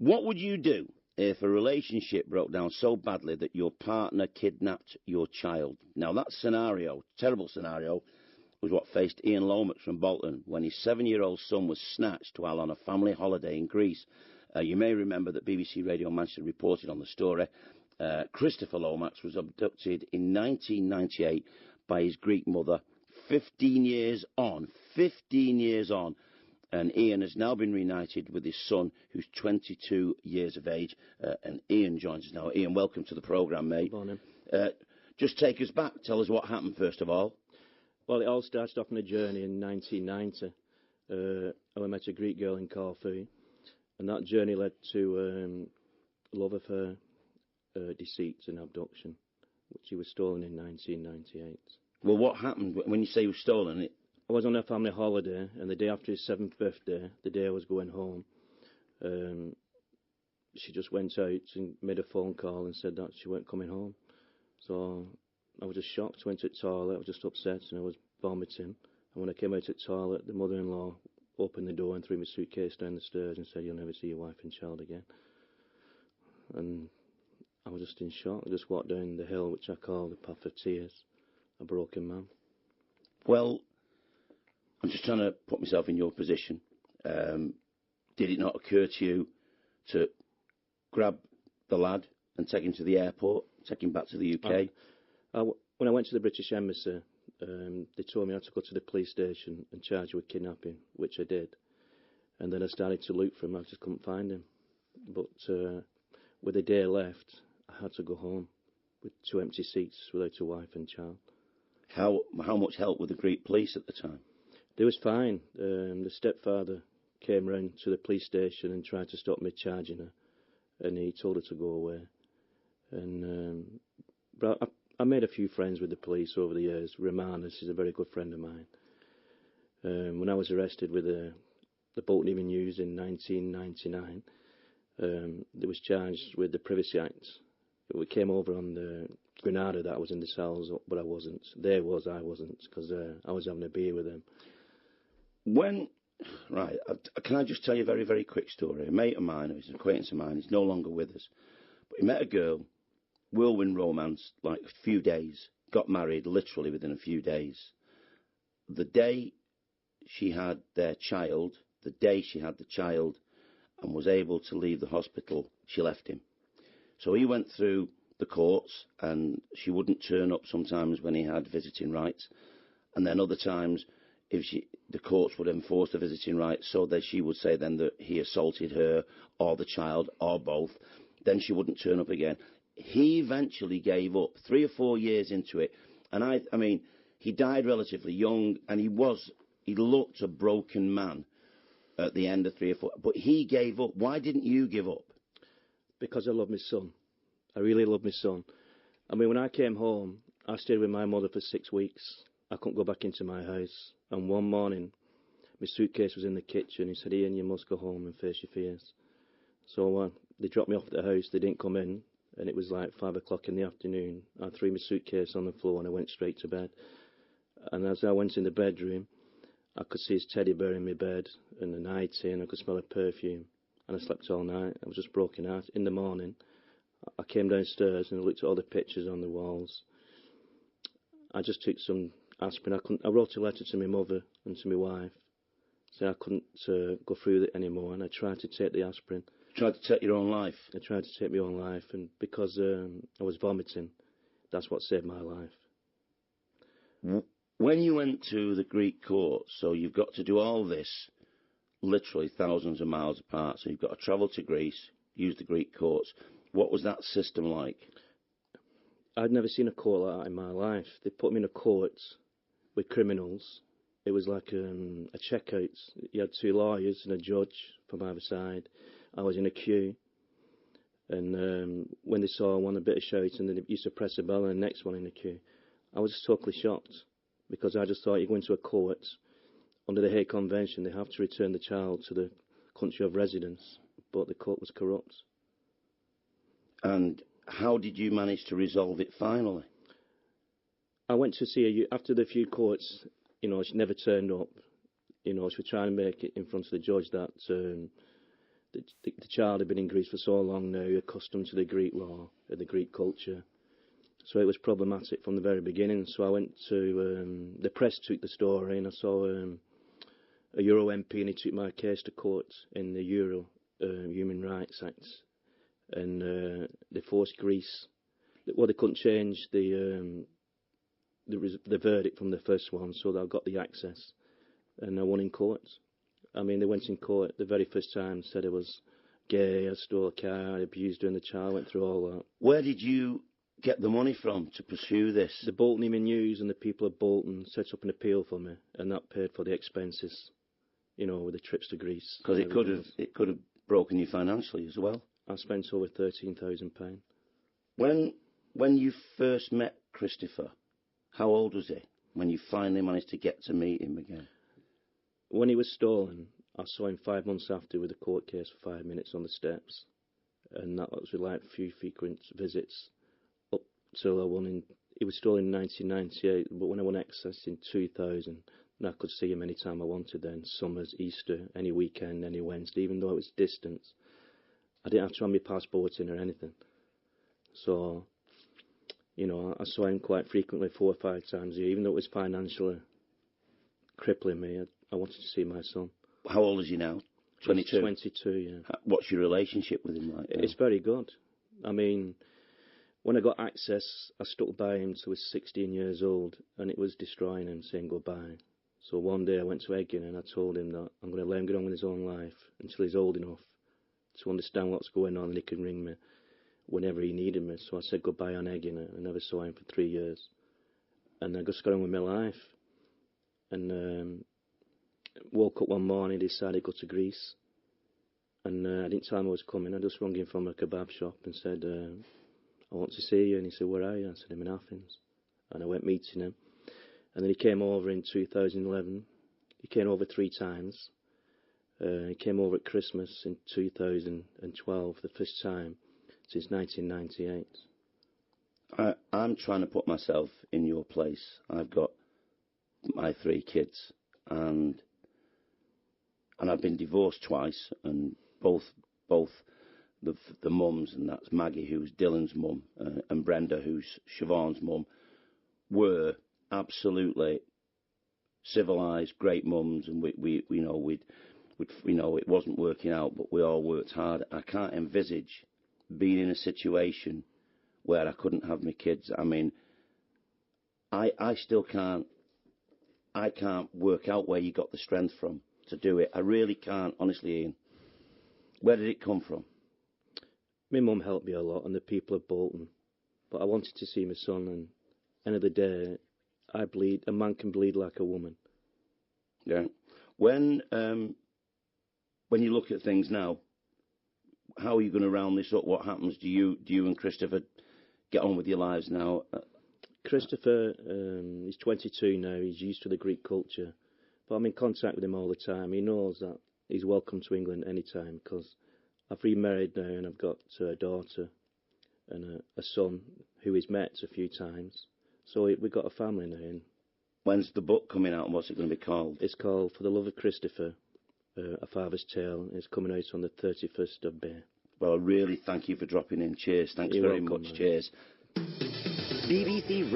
What would you do if a relationship broke down so badly that your partner kidnapped your child? Now, that scenario, terrible scenario, was what faced Ian Lomax from Bolton when his 7-year-old son was snatched while on a family holiday in Greece. You may remember that BBC Radio Manchester reported on the story. Christopher Lomax was abducted in 1998 by his Greek mother, 15 years on, and Ian has now been reunited with his son, who's 22 years of age, and Ian joins us now. Ian, welcome to the programme, mate. Morning. Just take us back, tell us what happened first of all. Well, it all started off on a journey in 1990. I met a Greek girl in Corfu, and that journey led to love affair, deceit and abduction, which he was stolen in 1998. Well, what happened when you say he was stolen? I was on a family holiday, and the day after his 7th birthday, the day I was going home, she just went out and made a phone call and said that she weren't coming home. So I was just shocked, went to the toilet, I was just upset, and I was vomiting. And when I came out of the toilet, the mother-in-law opened the door and threw my suitcase down the stairs and said, "You'll never see your wife and child again." And I was just in shock. I just walked down the hill, which I call the path of tears, a broken man. Well, I'm just trying to put myself in your position. Did it not occur to you to grab the lad and take him to the airport, take him back to the UK? When I went to the British Embassy, they told me I had to go to the police station and charge with kidnapping, which I did. And then I started to look for him. I just couldn't find him. But with a day left, I had to go home with 2 empty seats without a wife and child. How much help were the Greek police at the time? They was fine. The stepfather came round to the police station and tried to stop me charging her, and he told her to go away. And but I made a few friends with the police over the years. Romanis is a very good friend of mine. When I was arrested with the Bolton Evening News in 1999, they was charged with the Privacy Act. We came over on the Granada that I was in the cells, but I wasn't. I wasn't, because I was having a beer with them. Can I just tell you a very, very quick story? A mate of mine, who's an acquaintance of mine, he's no longer with us, but he met a girl, whirlwind romance, like a few days, got married literally within a few days. The day she had the child, and was able to leave the hospital, she left him. So he went through the courts, and she wouldn't turn up sometimes when he had visiting rights, and then other times the courts would enforce the visiting rights, so that she would say then that he assaulted her or the child or both. Then she wouldn't turn up again. He eventually gave up 3 or 4 years into it, and I mean, he died relatively young, and he looked a broken man at the end of 3 or 4. But he gave up. Why didn't you give up? Because I love my son. I really love my son. I mean, when I came home, I stayed with my mother for 6 weeks. I couldn't go back into my house. And one morning, my suitcase was in the kitchen. He said, "Ian, you must go home and face your fears." So they dropped me off at the house. They didn't come in. And it was like 5 o'clock in the afternoon. I threw my suitcase on the floor and I went straight to bed. And as I went in the bedroom, I could see his teddy bear in my bed and a nightie, and I could smell a perfume. And I slept all night. I was just broken out. In the morning, I came downstairs and I looked at all the pictures on the walls. I just took some aspirin. I wrote a letter to my mother and to my wife, saying I couldn't go through it anymore, and I tried to take the aspirin. Tried to take your own life? I tried to take my own life, and because I was vomiting, that's what saved my life. When you went to the Greek court, so you've got to do all this literally thousands of miles apart, so you've got to travel to Greece, use the Greek courts. What was that system like? I'd never seen a court like that in my life. They put me in a court with criminals. It was like a checkout. You had 2 lawyers and a judge from either side. I was in a queue, and when they saw one a bit of shouting, they used to press a bell, and the next one in the queue. I was just totally shocked, because I just thought, you go into a court, under the Hague Convention, they have to return the child to the country of residence, but the court was corrupt. And how did you manage to resolve it finally? I went to see her after the few courts. She never turned up. She was trying to make it in front of the judge that the child had been in Greece for so long now, accustomed to the Greek law and the Greek culture. So it was problematic from the very beginning. So I went to, the press took the story, and I saw a Euro MP, and he took my case to court in the Euro Human Rights Act. And they forced Greece, well, they couldn't change the verdict from the first one, so I got the access, and I won in court. I mean, they went in court the very first time, said I was gay, I stole a car, I abused her and the child, went through all that. Where did you get the money from to pursue this? The Bolton Evening News and the people of Bolton set up an appeal for me, and that paid for the expenses, you know, with the trips to Greece. Because it could have broken you financially as well. I spent over £13,000. When you first met Christopher, how old was he when you finally managed to get to meet him again? When he was stolen, I saw him 5 months after with a court case for 5 minutes on the steps, and that was with like a few frequent visits up till I won in. He was stolen in 1998, but when I won access in 2000, and I could see him any time I wanted then, summers, Easter, any weekend, any Wednesday, even though it was distance. I didn't have to have my passport in or anything. So, you know, I saw him quite frequently, 4 or 5 times a year, even though it was financially crippling me. I wanted to see my son. How old is he now? 22? 22, yeah. What's your relationship with him like now? It's very good. I mean, when I got access, I stuck by him till he was 16 years old, and it was destroying him, saying goodbye. So one day I went to Egging and I told him that I'm going to let him get on with his own life until he's old enough to understand what's going on, and he can ring me whenever he needed me. So I said goodbye on Egging, and I never saw him for 3 years. And I just got on with my life. And woke up one morning, decided to go to Greece. And I didn't tell him I was coming. I just rang him from a kebab shop and said, I want to see you. And he said, where are you? I said, I'm in Athens. And I went meeting him. And then he came over in 2011. He came over 3 times. He came over at Christmas in 2012, the first time since 1998. I'm trying to put myself in your place. I've got my 3 kids, and I've been divorced twice, and both the mums, and that's Maggie, who's Dylan's mum, and Brenda, who's Siobhan's mum, were absolutely civilised, great mums, and we it wasn't working out, but we all worked hard. I can't envisage being in a situation where I couldn't have my kids. I mean, I still can't. I can't work out where you got the strength from to do it. I really can't, honestly, Ian. Where did it come from? My mum helped me a lot, and the people of Bolton. But I wanted to see my son, and end of the day, a man can bleed like a woman. Yeah. When you look at things now, how are you going to round this up? What happens? Do you and Christopher get on with your lives now? Christopher, he's 22 now. He's used to the Greek culture. But I'm in contact with him all the time. He knows that he's welcome to England any time, because I've remarried now, and I've got a daughter and a son who he's met a few times. So we've got a family now. And when's the book coming out, and what's it going to be called? It's called For the Love of Christopher, A Father's Tale. It's coming out on the 31st of May. Well, I really thank you for dropping in. Cheers. Thanks You're very welcome, much. Man. Cheers. BBC Radio.